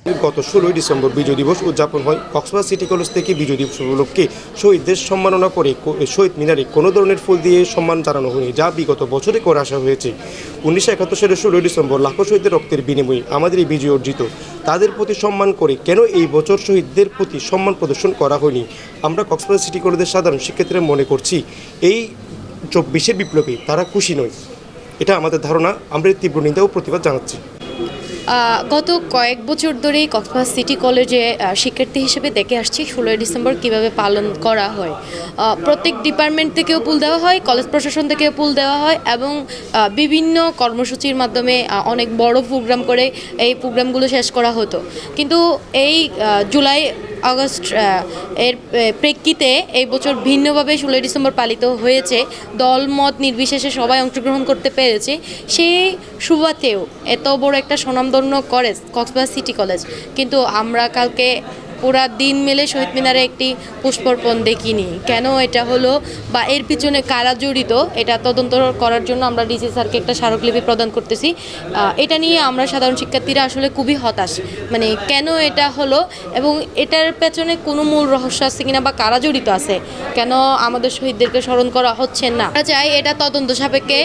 গত 16 ডিসেম্বর বিজয় দিবস উদযাপন হয়। কক্সবাজার সিটি কলেজ থেকে বিজয় দিবস উপলক্ষে শহীদদের সম্মাননা করে শহীদ মিনারে কোনো ধরনের ফুল দিয়ে সম্মান জানানো হয়নি, যা বিগত বছরে করে আসা হয়েছে। 1971 সালের 16 ডিসেম্বর লাখো শহীদের রক্তের বিনিময়ে আমাদের এই বিজয় অর্জিত। তাদের প্রতি সম্মান করে কেন এই বছর শহীদদের প্রতি সম্মান প্রদর্শন করা হয়নি? আমরা কক্সবাজার সিটি কলেজের সাধারণ শিক্ষার্থীরা মনে করছি এই 24-এর বিপ্লবে তারা খুশি নয়। এটা আমাদের ধারণা। আমরা তীব্র নিন্দা ও প্রতিবাদ জানাচ্ছি। গত কয়েক বছর ধরেই কক্সবাজার সিটি কলেজে শিক্ষার্থী হিসেবে দেখে আসছি 16 ডিসেম্বর কিভাবে পালন করা হয়। প্রত্যেক ডিপার্টমেন্ট থেকেও পুল দেওয়া হয়, কলেজ প্রশাসন থেকেও পুল দেওয়া হয় এবং বিভিন্ন কর্মসূচির মাধ্যমে অনেক বড় প্রোগ্রাম করে এই প্রোগ্রামগুলো শেষ করা হতো। কিন্তু এই জুলাই আগস্ট এর প্রেক্ষিতে এই বছর ভিন্নভাবে 16 ডিসেম্বর পালিত হয়েছে। দলমত নির্বিশেষে সবাই অংশগ্রহণ করতে পেরেছে। সেই সুবাদেও এত বড় একটা স্বনামধন্য কলেজ কক্সবাজার সিটি কলেজ, কিন্তু আমরা কালকে পুরা দিন মেলে শহীদ মিনারে একটি পুষ্পার্পণ দেখিনি। কেন এটা হলো বা এর পিছনে কারা জড়িত এটা তদন্ত করার জন্য আমরা ডিসি স্যারকে একটা স্মারকলিপি প্রদান করতেছি। এটা নিয়ে আমরা সাধারণ শিক্ষার্থীরা আসলে খুবই হতাশ, মানে কেন এটা হলো এবং এটার পেছনে কোনো মূল রহস্য আছে কিনা বা কারা জড়িত আছে, কেন আমাদের শহীদদেরকে স্মরণ করা হচ্ছে না। আমরা চাই এটা তদন্ত সাপেক্ষে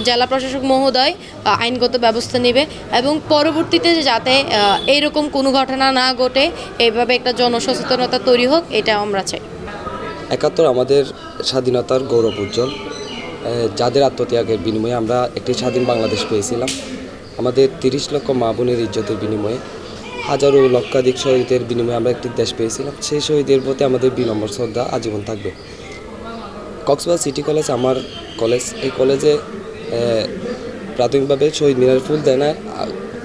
জেলা প্রশাসক মহোদয় আইনগত ব্যবস্থা নেবে এবং পরবর্তীতে যাতে এইরকম কোনো ঘটনা না ঘটে, এইভাবে একটা জনসচেতনতা তৈরি হোক, এটা আমরা চাই। 71 আমাদের স্বাধীনতার গৌরব উজ্জ্বল, যাদের আত্মত্যাগের বিনিময়ে আমরা একটি স্বাধীন বাংলাদেশ পেয়েছিলাম। আমাদের 30 লক্ষ মা বোনের ইজ্জতের বিনিময়ে, হাজারো লক্ষাধিক শহীদের বিনিময়ে আমরা একটি দেশ পেয়েছিলাম। সেই শহীদের প্রতি আমাদের বিনম্র শ্রদ্ধা আজীবন থাকবে। কক্সবাজার সিটি কলেজ আমার কলেজ। এই কলেজে প্রাথমিকভাবে শহীদ মিনার ফুল দেয় না,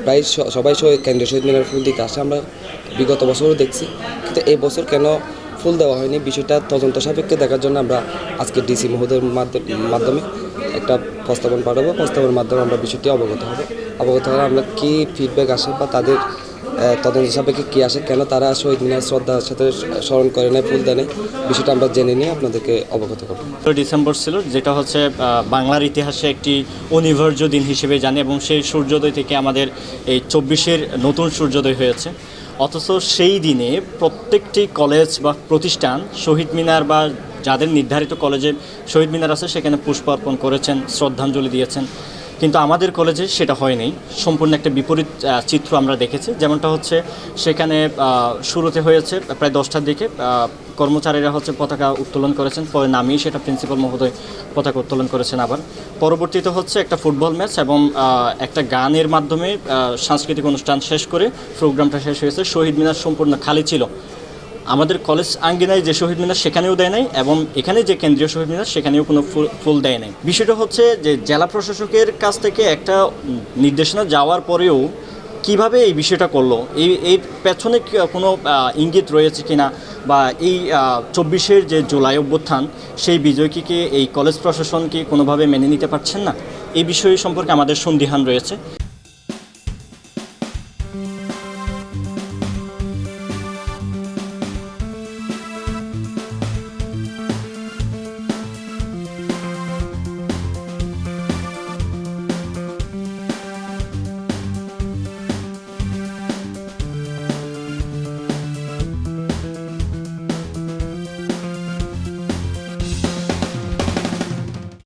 প্রায় সবাই কেন্দ্রীয় শহীদ মিনার ফুল দিতে আসে। আমরা বিগত বছরও দেখছি, কিন্তু এই বছর কেন ফুল দেওয়া হয়নি বিষয়টা তদন্ত সাপেক্ষে দেখার জন্য আমরা আজকে ডিসি মহোদয়ের মাধ্যমে একটা প্রস্তাবনা পাঠাবো। প্রস্তাবের মাধ্যমে আমরা বিষয়টি অবগত হলে আমরা কী ফিডব্যাক আসে বা তাদের তদন্ত সাপেক্ষে কী আসে, কেন তারা শহীদ মিনার শ্রদ্ধার সাথে স্মরণ করে নেয়, ফুল দেয়, বিষয়টা আমরা জেনে নিয়ে আপনাদেরকে অবগত করব। ডিসেম্বর ছিল, যেটা হচ্ছে বাংলার ইতিহাসে একটি অনিবার্য দিন হিসেবে জানি এবং সেই সূর্যোদয় থেকে আমাদের এই 24-এর নতুন সূর্যোদয় হয়েছে। অথচ সেই দিনে প্রত্যেকটি কলেজ বা প্রতিষ্ঠান শহীদ মিনার বা যাদের নির্ধারিত কলেজে শহীদ মিনার আছে সেখানে পুষ্পার্পণ করেছেন, শ্রদ্ধাঞ্জলি দিয়েছেন। কিন্তু আমাদের কলেজে সেটা হয়নি। সম্পূর্ণ একটা বিপরীত চিত্র আমরা দেখেছি। যেমনটা হচ্ছে সেখানে শুরুতে হয়েছে প্রায় 10টার দিকে কর্মচারীরা হচ্ছে পতাকা উত্তোলন করেছেন, পরে নামিয়ে সেটা প্রিন্সিপাল মহোদয় পতাকা উত্তোলন করেছেন। আবার পরবর্তীতে হচ্ছে একটা ফুটবল ম্যাচ এবং একটা গানের মাধ্যমে সাংস্কৃতিক অনুষ্ঠান শেষ করে প্রোগ্রামটা শেষ হয়েছে। শহীদ মিনার সম্পূর্ণ খালি ছিল। আমাদের কলেজ আঙ্গিনায় যে শহীদ মিনার সেখানেও দেয় নাই এবং এখানে যে কেন্দ্রীয় শহীদ মিনার সেখানেও কোনো ফুল দেয় নাই। বিষয়টা হচ্ছে যে জেলা প্রশাসকের কাছ থেকে একটা নির্দেশনা যাওয়ার পরেও কিভাবে এই বিষয়টা করলো, এই পেছনে কোনো ইঙ্গিত রয়েছে কিনা বা এই 24-এর যে জুলাই অভ্যুত্থান সেই বিজয়কে এই কলেজ প্রশাসন কি কোনোভাবে মেনে নিতে পারছেন না, এই বিষয় সম্পর্কে আমাদের সন্দিহান রয়েছে।